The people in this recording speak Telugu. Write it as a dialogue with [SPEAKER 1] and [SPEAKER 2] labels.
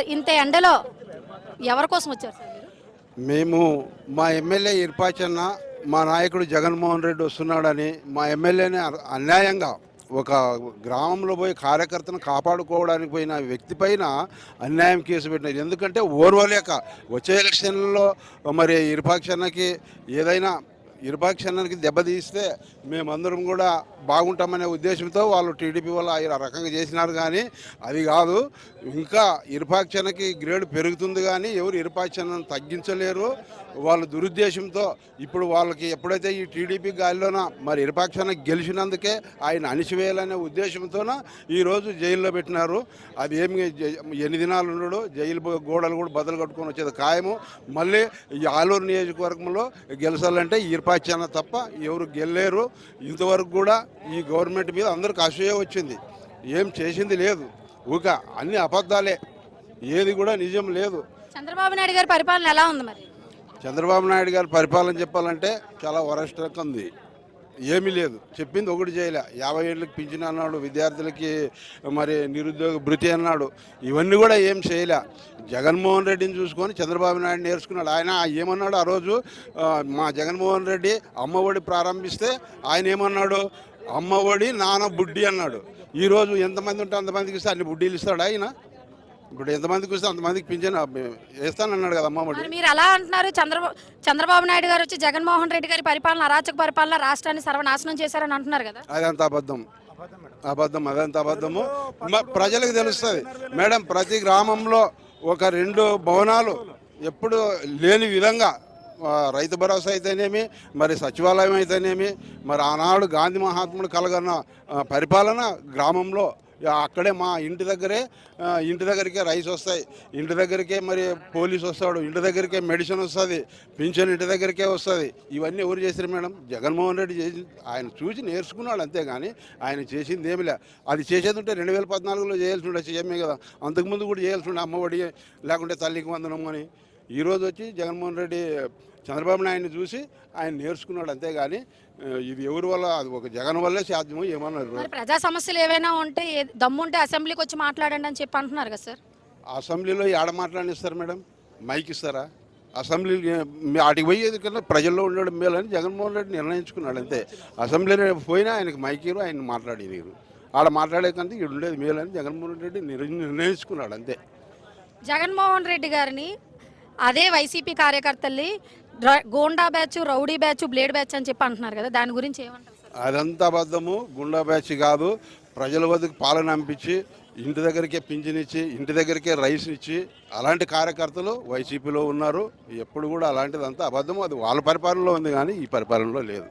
[SPEAKER 1] సార్ ఇంత ఎండలో ఎవరి కోసం వచ్చారు సార్ మీరు?
[SPEAKER 2] మేము మా ఎమ్మెల్యే ఇర్పాచన్న మా నాయకుడు జగన్మోహన్ రెడ్డి వస్తున్నాడని మా ఎమ్మెల్యేని అన్యాయంగా ఒక గ్రామంలో పోయి కార్యకర్తను కాపాడుకోవడానికి పోయిన వ్యక్తి పైన అన్యాయం కేసు పెట్టినారు. ఎందుకంటే ఓర్వలేక వచ్చే ఎలక్షన్లలో మరి ఇర్పాచన్నకి ఏదైనా ఇరుపక్షానికి దెబ్బతీస్తే మేమందరం కూడా బాగుంటామనే ఉద్దేశంతో వాళ్ళు టీడీపీ వాళ్ళు ఆ రకంగా చేసినారు. కానీ అది కాదు, ఇంకా ఇరుపక్షానికి గ్రేడ్ పెరుగుతుంది కానీ ఎవరు ఇరుపక్షాన్ని తగ్గించలేరు. వాళ్ళు దురుద్దేశంతో ఇప్పుడు వాళ్ళకి ఎప్పుడైతే ఈ టీడీపీ గాలిలోన మరి ఇరుపక్షానికి గెలిచినందుకే ఆయన అణిచివేయాలనే ఉద్దేశంతోన ఈరోజు జైల్లో పెట్టినారు. అది ఏమి ఎన్ని దినాలు ఉండడు, జైలు గోడలు కూడా బదులు కట్టుకొని వచ్చేది ఖాయము. మళ్ళీ ఈ ఆలూరు నియోజకవర్గంలో గెలిచాలంటే ఇరుపక్షాన తప్ప ఎవరు గెలలేరు. ఇంతవరకు కూడా ఈ గవర్నమెంట్ మీద అందరికి అసూయ వచ్చింది, ఏం చేసింది లేదు, ఊక అన్ని అబద్ధాలే, ఏది కూడా నిజం లేదు.
[SPEAKER 1] చంద్రబాబు నాయుడు గారి పరిపాలన ఎలా ఉంది? మరి
[SPEAKER 2] చంద్రబాబు నాయుడు గారి పరిపాలన చెప్పాలంటే చాలా వరస్ట్ ఉంది. ఏమీ లేదు, చెప్పింది ఒకటి చేయలే. 50 ఏళ్ళకి పింఛన్ అన్నాడు, విద్యార్థులకి మరి నిరుద్యోగ భృతి అన్నాడు, ఇవన్నీ కూడా ఏం చేయలే. జగన్మోహన్ రెడ్డిని చూసుకొని చంద్రబాబు నాయుడు నేర్చుకున్నాడు. ఆయన ఏమన్నాడు ఆ రోజు, మా జగన్మోహన్ రెడ్డి అమ్మఒడి ప్రారంభిస్తే ఆయన ఏమన్నాడు, అమ్మఒడి నాన్న బుడ్డి అన్నాడు. ఈరోజు ఎంతమంది ఉంటే అంతమందికి ఇస్తే అన్ని బుడ్డీలు ఇస్తాడు ఆయన. ఇప్పుడు ఎంతమందికి వస్తే అంతమందికి పింఛన్ వేస్తానన్నాడు కదా అమ్మఒడి.
[SPEAKER 1] మీరు అలా అంటున్నారు. చంద్రబాబు నాయుడు గారు వచ్చి జగన్మోహన్ రెడ్డి గారి పరిపాలన, అరాచక పరిపాలన, రాష్ట్రాన్ని సర్వనాశనం చేశారని అంటున్నారు కదా.
[SPEAKER 2] అదంత అబద్ధం, అదంత అబద్ధము. ప్రజలకు తెలుస్తుంది మేడం. ప్రతి గ్రామంలో ఒక 2 భవనాలు ఎప్పుడు లేని విధంగా రైతు భరోసా అయితేనేమి, మరి సచివాలయం అయితేనేమి, మరి ఆనాడు గాంధీ మహాత్ముడు కలగన్న పరిపాలన గ్రామంలో అక్కడే మా ఇంటి దగ్గరికే రైస్ వస్తాయి, ఇంటి దగ్గరికే మరి పోలీస్ వస్తాడు, ఇంటి దగ్గరికే మెడిసిన్ వస్తుంది, పింఛన్ ఇంటి దగ్గరికే వస్తుంది. ఇవన్నీ ఎవరు చేశారు మేడం? జగన్మోహన్ రెడ్డి చేసి ఆయన చూసి నేర్చుకున్నాడు అంతేగాని ఆయన చేసింది ఏమి లే. అది చేసేది ఉంటే 2014లో చేయాల్సి ఉండే, సీఎంఏ కదా, అంతకుముందు కూడా చేయాల్సి ఉండే అమ్మఒడి లేకుంటే తల్లికి వందనం అని. ఈరోజు వచ్చి జగన్మోహన్ రెడ్డి చంద్రబాబు నాయుడిని చూసి ఆయన నేర్చుకున్నాడు అంతేగాని ఇది ఎవరి వల్ల, అది ఒక జగన్ వల్లే సాధ్యమో ఏమన్నారు.
[SPEAKER 1] ప్రజా సమస్యలు ఏవైనా ఉంటే దమ్ముంటే అసెంబ్లీకి వచ్చి మాట్లాడండి అని చెప్పి అంటున్నారు కదా సార్.
[SPEAKER 2] అసెంబ్లీలో ఏడ మాట్లాడిస్తారు మేడం? మైక్ ఇస్తారా? అసెంబ్లీ ఆటికి పోయేది కన్నా ప్రజల్లో ఉండడం మేలని జగన్మోహన్ రెడ్డి నిర్ణయించుకున్నాడు అంతే. అసెంబ్లీలో పోయినా ఆయనకు మైక్ ఇరు, ఆయన మాట్లాడేది ఆడ మాట్లాడే కంటే ఇక్కడ ఉండేది మేలని జగన్మోహన్ రెడ్డి నిర్ణయించుకున్నాడు అంతే.
[SPEAKER 1] జగన్మోహన్ రెడ్డి గారిని అదే వైసీపీ కార్యకర్తల్ని goonda batch, rowdy batch, blade batch అని చెప్పి అంటున్నారు కదా, దాని గురించి ఏమంటారు సార్?
[SPEAKER 2] అదంతా అబద్ధము. గుండా బ్యాచ్ కాదు, ప్రజల వద్దకు పాలన పంపించి ఇంటి దగ్గరికే పింఛన్ ఇచ్చి ఇంటి దగ్గరికే రైస్ ఇచ్చి అలాంటి కార్యకర్తలు వైసీపీలో ఉన్నారు. ఎప్పుడు కూడా అలాంటిదంతా అబద్ధము. అది వాళ్ళ పరిపాలనలో ఉంది కానీ ఈ పరిపాలనలో లేదు.